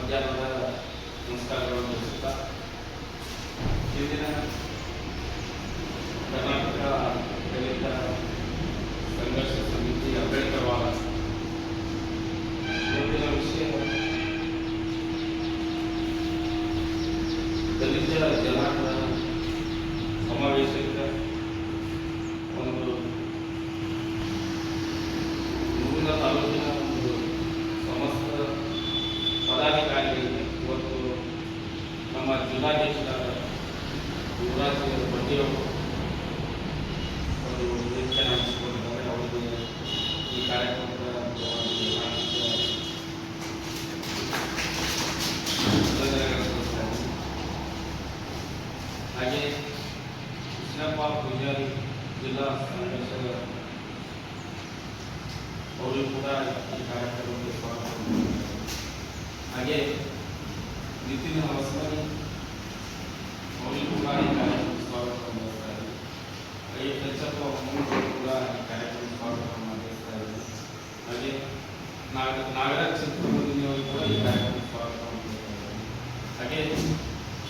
ಮಧ್ಯಾಹ್ನದ ನಮಸ್ಕಾರಗಳನ್ನು ತಿಳಿಸುತ್ತಾ ಇಂದಿನ ಕರ್ನಾಟಕ ದಲಿತ ಸಂಘರ್ಷ ಸಮಿತಿ ಅಂಬೇಡ್ಕರ್ ವಾರ ಮುಂದಿನ ವಿಷಯ ದಲಿತ ಜನಾಂಗದ ಸಮಾವೇಶಕ್ಕೆ ಒಂದು ಮುಂದಿನ ತಾಲೂಕಿನ ಒಂದು ಸಮಸ್ತ ಪದಾಧಿಕಾರಿಗಳಿಗೆ ಇವತ್ತು ನಮ್ಮ ಜಿಲ್ಲಾಧ್ಯಕ್ಷರಾದ ಯುವರಾಜ್ ಬಂಡಿಯವರು ಒಂದು ವೇದಿಕೆ ನಡೆಸಿಕೊಂಡಿದ್ದಾರೆ. ಅವರಿಗೆ ಈ ಕಾರ್ಯಕ್ರಮದ ಹಾಗೆ ಕೃಷ್ಣಪ್ಪ ಪೂಜಾರಿ ಜಿಲ್ಲಾ ಸಂಘರ್ಷದ ಅವರು ಕೂಡ ಈ ಕಾರ್ಯಕ್ರಮಕ್ಕೆ ಸ್ವಾಗತ. ಹಾಗೆ ನಿತಿನ್ ಹೊಸಮನಿ ಅವರು ಕೂಡ ಈ ಕಾರ್ಯಕ್ರಮಕ್ಕೆ ಸ್ವಾಗತ ಮಾಡ್ತಾರೆ. ಹಾಗೆ ಕೆಂಚಪ್ಪ ಮೂರು ಕೂಡ ಈ ಕಾರ್ಯಕ್ರಮಕ್ಕೆ ಸ್ವಾಗತ ಮಾಡಿಸ್ತಾ ಇದ್ದಾರೆ. ಹಾಗೆ ನಾಗರಾಜ್ ಚಿತ್ರಮೂರ್ತಿಯವರು ಕೂಡ ಈ ಕಾರ್ಯಕ್ರಮಕ್ಕೆ ಸ್ವಾಗತ ಮಾಡಿದ್ದಾರೆ. ಹಾಗೆ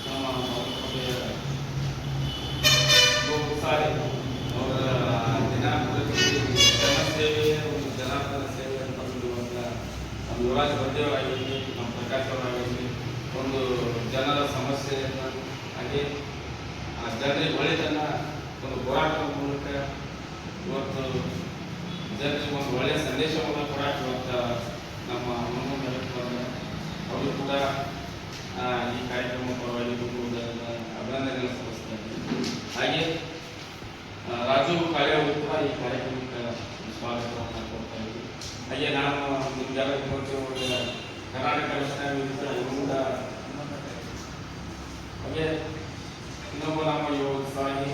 ನಮ್ಮ ನಗರಸಭೆಯ ಅವರ ಜನಸೇವೆ ಒಂದು ಜನಾರ್ದನ ಸೇವೆ ಅಂತ ಹೇಳುವಂಥ ನಮ್ಮ ಯುವರಾಜ್ ಬಂದೇವರಾಗಿರಲಿ, ನಮ್ಮ ಪ್ರಕಾಶ್ ಅವರಾಗಿರಲಿ, ಒಂದು ಜನರ ಸಮಸ್ಯೆಯನ್ನು ಹಾಗೆ ಜನರಿಗೆ ಒಳ್ಳೆಯದನ್ನು ಒಂದು ಹೋರಾಟದ ಮೂಲಕ ಇವತ್ತು ಜನರಿಗೆ ಒಂದು ಒಳ್ಳೆಯ ಸಂದೇಶವನ್ನು ಕೊಡಕ್ಕೆ ಇವತ್ತು ನಮ್ಮ ಅವರು ಕೂಡ ಈ ಕಾರ್ಯಕ್ರಮ ಪರವಾಗಿ ಅಭಿನಂದನೆ ಸಲ್ಲಿಸ್ತಾರೆ. ಹಾಗೆ ರಾಜು ಕಾಳೆ ಅವರು ಕೂಡ ಈ ಕಾರ್ಯಕ್ರಮಕ್ಕೆ ಸ್ವಾಗತವನ್ನು ಕೊಡ್ತಾ ಇದ್ದೀವಿ. ಹಾಗೆ ನಾನು ನಿಮಗೆಲ್ಲ ಕರ್ನಾಟಕ ರಕ್ಷಣಾ ವೇದಿಕೆ ಇವರಿಂದ ಹಾಗೆ ಇನ್ನೊಬ್ಬ ನಮ್ಮ ಯುವ ಉತ್ಸಾಹಿ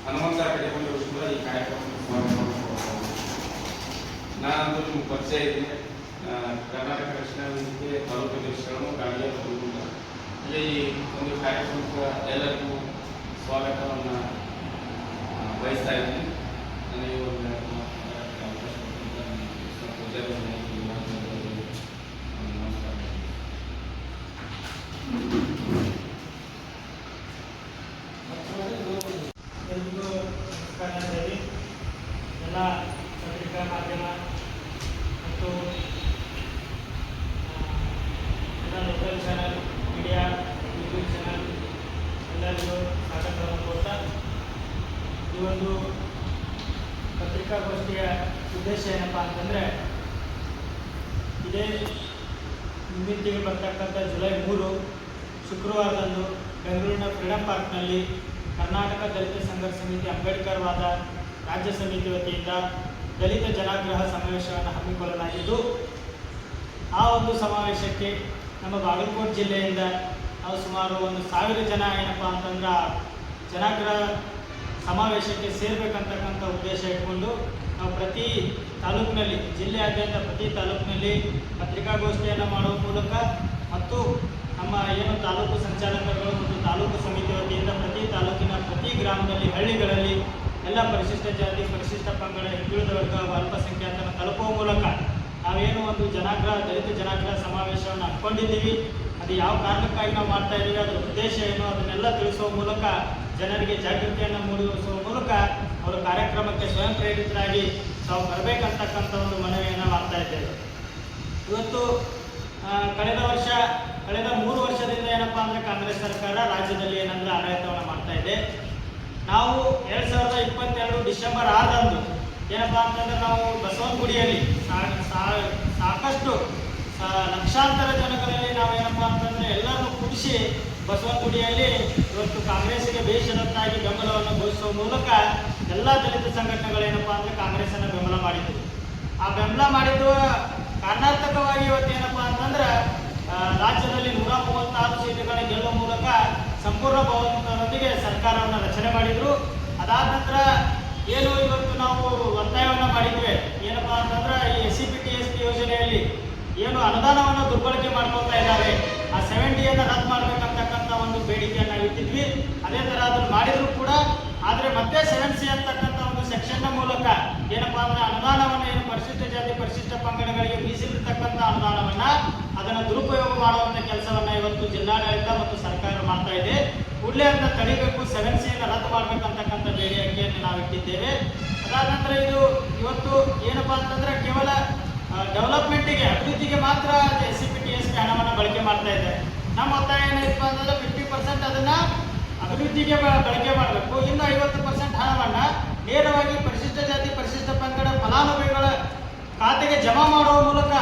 ಹನುಮಂತ ಕಡೆಗೊಂಡವರು ಕೂಡ ಈ ಕಾರ್ಯಕ್ರಮಕ್ಕೆ ಸ್ವಾಗತವನ್ನು ಕೊಡ್ತಾರೆ. ನಾನಂತೂ ನಿಮ್ಗೆ ಪರಿಚಯ ಇದ್ದೀನಿ. ಕರ್ನಾಟಕ ರಕ್ಷಣಾ ವೇದಿಕೆ ತಾಲೂಕು ಅಧ್ಯಕ್ಷರು ಗಾಳಿಯ ಬರುವುದಿಲ್ಲ. ಈ ಒಂದು ಕಾರ್ಯಕ್ರಮಕ್ಕೆ ಎಲ್ಲರಿಗೂ ಸ್ವಾಗತವನ್ನು ಬಯಸ್ತಾ ಇದ್ದೀನಿ. ನನಗೆ ಒಂದು ಅವಕಾಶ ಕೊಟ್ಟಿದ್ದ ನಮಸ್ಕಾರ. ಎಲ್ರಿಗೂ ನಮಸ್ಕಾರ ಹೇಳಿ ಎಲ್ಲ ಪತ್ರಿಕಾ ಮಾಧ್ಯಮ ಮತ್ತು ಎಲ್ಲ local channel media YouTube channel ಎಲ್ಲರಿಗೂ ಸ್ವಾಗತವನ್ನು ಕೊಡ್ತಾ ಈ ಒಂದು ಪತ್ರಿಕಾಗೋಷ್ಠಿಯ ಉದ್ದೇಶ ಏನಪ್ಪ ಅಂತಂದರೆ ಇದೇ ಮುಂದಿನ ತಿಂಗಳು ಬರ್ತಕ್ಕಂಥ ಜುಲೈ 3 ಶುಕ್ರವಾರದಂದು ಬೆಂಗಳೂರಿನ ಫ್ರೀಡಂ ಪಾರ್ಕ್ನಲ್ಲಿ ಕರ್ನಾಟಕ ದಲಿತ ಸಂಘರ್ಷ ಸಮಿತಿ ಅಂಬೇಡ್ಕರ್ ವಾದ ರಾಜ್ಯ ಸಮಿತಿ ವತಿಯಿಂದ ದಲಿತ ಜನಾಗ್ರಹ ಸಮಾವೇಶವನ್ನು ಹಮ್ಮಿಕೊಳ್ಳಲಾಗಿದ್ದು, ಆ ಒಂದು ಸಮಾವೇಶಕ್ಕೆ ನಮ್ಮ ಬಾಗಲಕೋಟೆ ಜಿಲ್ಲೆಯಿಂದ ನಾವು ಸುಮಾರು 1,000 ಜನ ಏನಪ್ಪ ಅಂತಂದ್ರೆ ಜನಾಗ್ರಹ ಸಮಾವೇಶಕ್ಕೆ ಸೇರಬೇಕಂತಕ್ಕಂಥ ಉದ್ದೇಶ ಇಟ್ಕೊಂಡು ನಾವು ಪ್ರತಿ ತಾಲೂಕಿನಲ್ಲಿ ಜಿಲ್ಲೆಯಾದ್ಯಂತ ಪ್ರತಿ ತಾಲೂಕಿನಲ್ಲಿ ಪತ್ರಿಕಾಗೋಷ್ಠಿಯನ್ನು ಮಾಡುವ ಮೂಲಕ ಮತ್ತು ನಮ್ಮ ಏನು ತಾಲೂಕು ಸಂಚಾಲಕರುಗಳು ಮತ್ತು ತಾಲೂಕು ಸಮಿತಿ ವತಿಯಿಂದ ಪ್ರತಿ ತಾಲೂಕಿನ ಪ್ರತಿ ಗ್ರಾಮದಲ್ಲಿ ಹಳ್ಳಿಗಳಲ್ಲಿ ಎಲ್ಲ ಪರಿಶಿಷ್ಟ ಜಾತಿ ಪರಿಶಿಷ್ಟ ಪಂಗಡ ಹಿಂದುಳಿದ ವರ್ಗ ಅಲ್ಪಸಂಖ್ಯಾತರ ತಲುಪುವ ಮೂಲಕ ನಾವೇನು ಒಂದು ದಲಿತ ಜನಾಗ್ರಹ ಸಮಾವೇಶವನ್ನು ಹಮ್ಮಿಕೊಂಡಿದ್ದೀವಿ, ಅದು ಯಾವ ಕಾರಣಕ್ಕಾಗಿ ನಾವು ಮಾಡ್ತಾ ಇದ್ದೀವಿ, ಅದರ ಉದ್ದೇಶ ಏನು, ಅದನ್ನೆಲ್ಲ ತಿಳಿಸುವ ಮೂಲಕ ಜನರಿಗೆ ಜಾಗೃತಿಯನ್ನು ಮೂಡಿಸುವ ಮೂಲಕ ಅವರು ಕಾರ್ಯಕ್ರಮಕ್ಕೆ ಸ್ವಯಂ ಪ್ರೇರಿತರಾಗಿ ತಾವು ಬರಬೇಕಂತಕ್ಕಂಥ ಒಂದು ಮನವಿಯನ್ನು ಮಾಡ್ತಾ ಇದ್ದೇವೆ. ಇವತ್ತು ಕಳೆದ 3 ವರ್ಷದಿಂದ ಏನಪ್ಪ ಅಂದರೆ ಕಾಂಗ್ರೆಸ್ ಸರ್ಕಾರ ರಾಜ್ಯದಲ್ಲಿ ಏನಂದ್ರೆ ಆಡಳಿತವನ್ನು ಮಾಡ್ತಾ ಇದೆ. ನಾವು 2022 ಡಿಸೆಂಬರ್ 6ರಂದು ಏನಪ್ಪ ಅಂತಂದ್ರೆ ನಾವು ಬಸವನಗುಡಿಯಲ್ಲಿ ಸಾಕಷ್ಟು ಲಕ್ಷಾಂತರ ಜನಗಳಲ್ಲಿ ನಾವೇನಪ್ಪ ಅಂತಂದರೆ ಎಲ್ಲರನ್ನು ಕೂಡಿಸಿ ಬಸವನಗುಡಿಯಲ್ಲಿ ಇವತ್ತು ಕಾಂಗ್ರೆಸ್ಸಿಗೆ ಬೇಷರತ್ತಾಗಿ ಬೆಂಬಲವನ್ನು ಘೋಷಿಸುವ ಮೂಲಕ ಎಲ್ಲ ದಲಿತ ಸಂಘಟನೆಗಳೇನಪ್ಪ ಅಂದರೆ ಕಾಂಗ್ರೆಸ್ಸನ್ನು ಬೆಂಬಲ ಮಾಡಿದ್ವು. ಆ ಬೆಂಬಲ ಮಾಡಿದ್ದು ಕಾರಣಾತ್ಮಕವಾಗಿ ಇವತ್ತೇನಪ್ಪ ಅಂತಂದ್ರೆ ರಾಜ್ಯದಲ್ಲಿ 136 ಸೀಟುಗಳನ್ನು ಗೆಲ್ಲುವ ಮೂಲಕ ಸಂಪೂರ್ಣ ಬಹುಮತದೊಂದಿಗೆ ಸರ್ಕಾರವನ್ನು ರಚನೆ ಮಾಡಿದರು. ಅದಾದ ನಂತರ ಏನು ಇವತ್ತು ನಾವು ಒತ್ತಾಯವನ್ನು ಮಾಡಿದ್ವಿ ಏನಪ್ಪ ಅಂತಂದ್ರೆ ಈ SCPTSP ಯೋಜನೆಯಲ್ಲಿ ಏನು ಅನುದಾನವನ್ನು ದುರ್ಬಳಕೆ ಮಾಡ್ಕೊಳ್ತಾ ಇದ್ದಾರೆ, ಆ 70ಯನ್ನು ರದ್ದು ಮಾಡಬೇಕಂತಕ್ಕಂಥ ಒಂದು ಬೇಡಿಕೆಯನ್ನು ಇಟ್ಟಿದ್ವಿ. ಅದೇ ಥರ ಅದನ್ನು ಮಾಡಿದ್ರು ಕೂಡ, ಆದರೆ ಮತ್ತೆ 7C ಅಂತಕ್ಕಂಥ ಒಂದು ಸೆಕ್ಷನ್ನ ಮೂಲಕ ಏನಪ್ಪ ಅಂದರೆ ಅನುದಾನವನ್ನು ಏನು ಪರಿಶಿಷ್ಟ ಜಾತಿ ಪರಿಶಿಷ್ಟ ಪಂಗಡಗಳಿಗೆ ಮೀಸಲಿರ್ತಕ್ಕಂಥ ಅನುದಾನವನ್ನು ಅದನ್ನು ದುರುಪಯೋಗ ಜಿಲ್ಲಾಡಳಿತ ಮತ್ತು ಸರ್ಕಾರ ಮಾಡ್ತಾ ಇದೆ. ಕೂಡಲೇ ಅದನ್ನ ತಡಿಬೇಕು, 7C ರದ್ದು ಮಾಡಬೇಕಂತಕ್ಕಂಥ ಬೇಡಿಕೆಯನ್ನು ನಾವು ಇಟ್ಟಿದ್ದೇವೆ. ಅದಾದ ನಂತರ ಇದು ಇವತ್ತು ಏನಪ್ಪಾ ಅಂತಂದ್ರೆ ಕೇವಲ ಡೆವಲಪ್ಮೆಂಟಿಗೆ, ಅಭಿವೃದ್ಧಿಗೆ ಮಾತ್ರ SCPTSP ಹಣವನ್ನು ಬಳಕೆ ಮಾಡ್ತಾ ಇದೆ. ನಮ್ಮ ಒತ್ತಾಯ ಏನಪ್ಪ ಅಂತಂದ್ರೆ 50% ಅದನ್ನ ಅಭಿವೃದ್ಧಿಗೆ ಬಳಕೆ ಮಾಡಬೇಕು. ಇನ್ನು 50% ಹಣವನ್ನು ನೇರವಾಗಿ ಪರಿಶಿಷ್ಟ ಜಾತಿ ಪರಿಶಿಷ್ಟ ಪಂಗಡ ಫಲಾನುಭವಿಗಳ ಖಾತೆಗೆ ಜಮಾ ಮಾಡುವ ಮೂಲಕ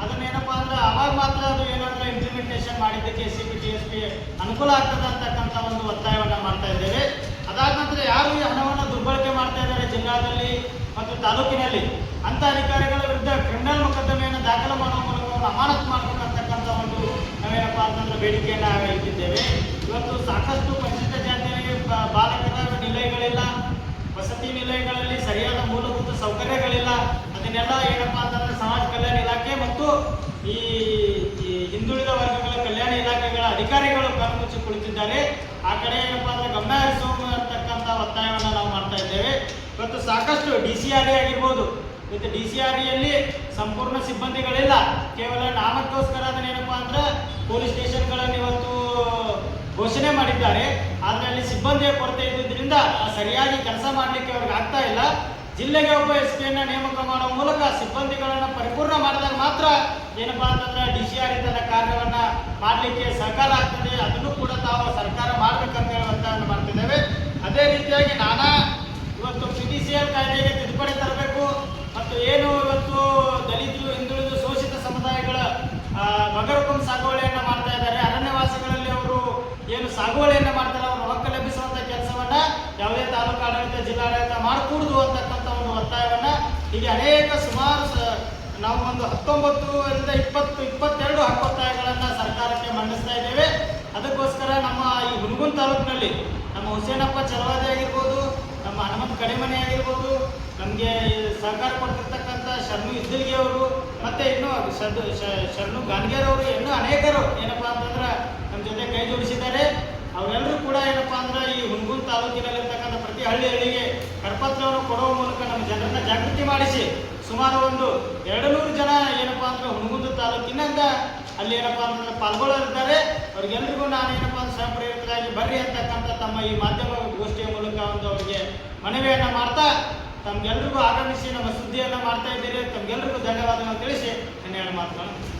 ಅದನ್ನೇನಪ್ಪ ಅಂದ್ರೆ ಅವಾಗ ಮಾತ್ರ ಅದು ಏನಾದರೂ ಇಂಪ್ಲಿಮೆಂಟೇಷನ್ ಮಾಡಿದ್ದಕ್ಕೆ SCPTSP ಅನುಕೂಲ ಆಗ್ತದೆ ಅಂತಕ್ಕಂಥ ಒಂದು ಒತ್ತಾಯವನ್ನು ಮಾಡ್ತಾ ಇದ್ದೇವೆ. ಅದಾದ ನಂತರ ಯಾರು ಈ ಹಣವನ್ನು ದುರ್ಬಳಕೆ ಮಾಡ್ತಾ ಇದ್ದಾರೆ ಜಿಲ್ಲಾದಲ್ಲಿ ಮತ್ತು ತಾಲೂಕಿನಲ್ಲಿ ಅಂತ ಅಧಿಕಾರಿಗಳ ವಿರುದ್ಧ ಕ್ರಿಮಿನಲ್ ಮೊಕದ್ದಮೆಯನ್ನು ದಾಖಲು ಮಾಡುವ ಮೂಲಕ ಅವರು ಅಮಾನತು ಮಾಡಬೇಕಂತಕ್ಕಂಥ ಒಂದು ನಾವೇನಪ್ಪ ಅಂತಂದ್ರೆ ಬೇಡಿಕೆಯನ್ನು ಇಟ್ಟಿದ್ದೇವೆ. ಇವತ್ತು ಸಾಕಷ್ಟು ಪರಿಶಿಷ್ಟ ಜಾತಿಯವರಿಗೆ ಬಾಲಕರ ನಿಲಯಗಳಿಲ್ಲ, ವಸತಿ ನಿಲಯಗಳಲ್ಲಿ ಸರಿಯಾದ ಮೂಲಭೂತ ಸೌಕರ್ಯಗಳಿಲ್ಲ. ಅದನ್ನೆಲ್ಲ ಏನಪ್ಪಾ ಅಂತಂದ್ರೆ ಸಮಾಜ ಕಲ್ಯಾಣ ಇಲಾಖೆ ಮತ್ತು ಈ ಹಿಂದುಳಿದ ವರ್ಗಗಳ ಕಲ್ಯಾಣ ಇಲಾಖೆಗಳ ಅಧಿಕಾರಿಗಳು ಕಣ್ಮುಚ್ಚಿ ಕುಳಿತಿದ್ದಾರೆ. ಆ ಕಡೆ ಏನಪ್ಪಾ ಅಂದ್ರೆ ಗಮನ ಹರಿಸುವಂತಕ್ಕಂಥ ಒತ್ತಾಯವನ್ನು ನಾವು ಮಾಡ್ತಾ ಇದ್ದೇವೆ. ಇವತ್ತು ಸಾಕಷ್ಟು DCRE ಆಗಿರ್ಬೋದು, ಇವತ್ತು DCREಯಲ್ಲಿ ಸಂಪೂರ್ಣ ಸಿಬ್ಬಂದಿಗಳಿಲ್ಲ. ಕೇವಲ ನಾಮಕ್ಕೋಸ್ಕರ ಅದನ್ನೇನಪ್ಪಾ ಅಂದ್ರೆ ಪೊಲೀಸ್ ಸ್ಟೇಷನ್ಗಳನ್ನು ಇವತ್ತು ಘೋಷಣೆ ಮಾಡಿದ್ದಾರೆ. ಆದರೆ ಅಲ್ಲಿ ಸಿಬ್ಬಂದಿಯ ಕೊರತೆ ಇದ್ದುದರಿಂದ ಸರಿಯಾಗಿ ಕೆಲಸ ಮಾಡಲಿಕ್ಕೆ ಅವ್ರಿಗೆ ಆಗ್ತಾ ಇಲ್ಲ. ಜಿಲ್ಲೆಗೆ ಒಬ್ಬ SP ನೇಮಕ ಮಾಡುವ ಮೂಲಕ ಸಿಬ್ಬಂದಿಗಳನ್ನು ಪರಿಪೂರ್ಣ ಮಾಡಿದಾಗ ಮಾತ್ರ ಏನಪ್ಪಾ ಅಂತಂದ್ರೆ DCRE ತನ್ನ ಕಾರ್ಯವನ್ನ ಮಾಡಲಿಕ್ಕೆ ಸಹಕಾರ ಆಗ್ತದೆ. ಅದನ್ನು ಕೂಡ ತಾವು ಸರ್ಕಾರ ಮಾಡಬೇಕಂತ ಹೇಳಿ ಒತ್ತಾಯವನ್ನು ಮಾಡ್ತಿದ್ದೇವೆ. ಅದೇ ರೀತಿಯಾಗಿ ನಾನಾ ಇವತ್ತು PDCL ಕಾಯ್ದೆಗೆ ತಿದ್ದುಪಡಿ ತರಬೇಕು ಮತ್ತು ಏನು ಇವತ್ತು ದಲಿತರು, ಹಿಂದುಳಿದ, ಶೋಷಿತ ಸಮುದಾಯಗಳ ಬಗರ್ಹುಕುಂ ಸಾಗುವಳಿಯನ್ನು ಮಾಡ್ತಾ ಇದ್ದಾರೆ. ಅರಣ್ಯವಾಸಿಗಳಲ್ಲಿ ಅವರು ಏನು ಸಾಗುವಳಿಯನ್ನು ಮಾಡ್ತಾರೆ ಅವರು ಹಕ್ಕು ಲಭಿಸುವಂತ ಕೆಲಸವನ್ನ ಯಾವುದೇ ತಾಲೂಕು ಆಡಳಿತ, ಜಿಲ್ಲಾಡಳಿತ ಮಾಡಕೂಡದು ಅಂತಕ್ಕಂಥ ಒಂದು ಒತ್ತಾಯವನ್ನ ಹೀಗೆ ಅನೇಕ ಸುಮಾರು ನಾವು ಒಂದು 19 ರಿಂದ 22 ಹಕ್ಕೊತ್ತಾಯಗಳನ್ನು ಸರ್ಕಾರಕ್ಕೆ ಮಂಡಿಸ್ತಾ ಇದ್ದೇವೆ. ಅದಕ್ಕೋಸ್ಕರ ನಮ್ಮ ಈ ಹುನಗುಂದ ತಾಲೂಕಿನಲ್ಲಿ ನಮ್ಮ ಹುಸೇನಪ್ಪ ಚಲವಾದಿ ಆಗಿರ್ಬೋದು, ನಮ್ಮ ಹನುಮಂತ ಕಡಿಮನೆ ಆಗಿರ್ಬೋದು, ನಮಗೆ ಸಹಕಾರ ಕೊಡ್ತಿರ್ತಕ್ಕಂಥ ಶರಣು ಇದ್ದಲ್ಗಿ ಅವರು, ಮತ್ತೆ ಇನ್ನು ಶರಣು ಗಾನ್ಗೇರ್ ಅವರು, ಇನ್ನೂ ಅನೇಕರು ಏನಪ್ಪಾ ಅಂತಂದ್ರೆ ನಮ್ಮ ಜೊತೆ ಕೈ ಜೋಡಿಸಿದ್ದಾರೆ. ಅವರೆಲ್ಲರೂ ಕೂಡ ಏನಪ್ಪಾ ಅಂದ್ರೆ ಈ ಹುನಗುಂದ ತಾಲೂಕಿನಲ್ಲಿರ್ತಕ್ಕಂಥ ಪ್ರತಿ ಹಳ್ಳಿಗೆ ಕರಪತ್ರವನ್ನು ಕೊಡುವ ಮೂಲಕ ನಮ್ಮ ಜನರನ್ನ ಜಾಗೃತಿ ಮಾಡಿಸಿ ಸುಮಾರು ಒಂದು 200 ಜನ ಏನಪ್ಪಾ ಅಂದ್ರೆ ಹುನಗುಂದ ತಾಲೂಕಿನಿಂದ ಅಲ್ಲಿ ಏನಪ್ಪಾ ಅಂತಂದ್ರೆ ಪಾಲ್ಗೊಳ್ಳಲಿದ್ದಾರೆ. ಅವ್ರಿಗೆಲ್ರಿಗೂ ನಾನು ಏನಪ್ಪಾ ಅಂದ್ರೆ ಸ್ವಯಂಪ್ರೇರಿತರಾಗಿ ಬರ್ರಿ ಅಂತಕ್ಕಂಥ ತಮ್ಮ ಈ ಮಾಧ್ಯಮ ಗೋಷ್ಠಿಯ ಮೂಲಕ ಒಂದು ಅವರಿಗೆ ಮನವಿಯನ್ನ ಮಾಡ್ತಾ ತಮ್ಗೆಲ್ರಿಗೂ ಆಗಮಿಸಿ ನಮ್ಮ ಸುದ್ದಿಯನ್ನ ಮಾಡ್ತಾ ಇದ್ದೀರಿ. ತಮ್ಗೆಲ್ರಿಗೂ ಧನ್ಯವಾದಗಳನ್ನು ತಿಳಿಸಿ ನನ್ನ 2 ಮಾತುಗಳನ್ನು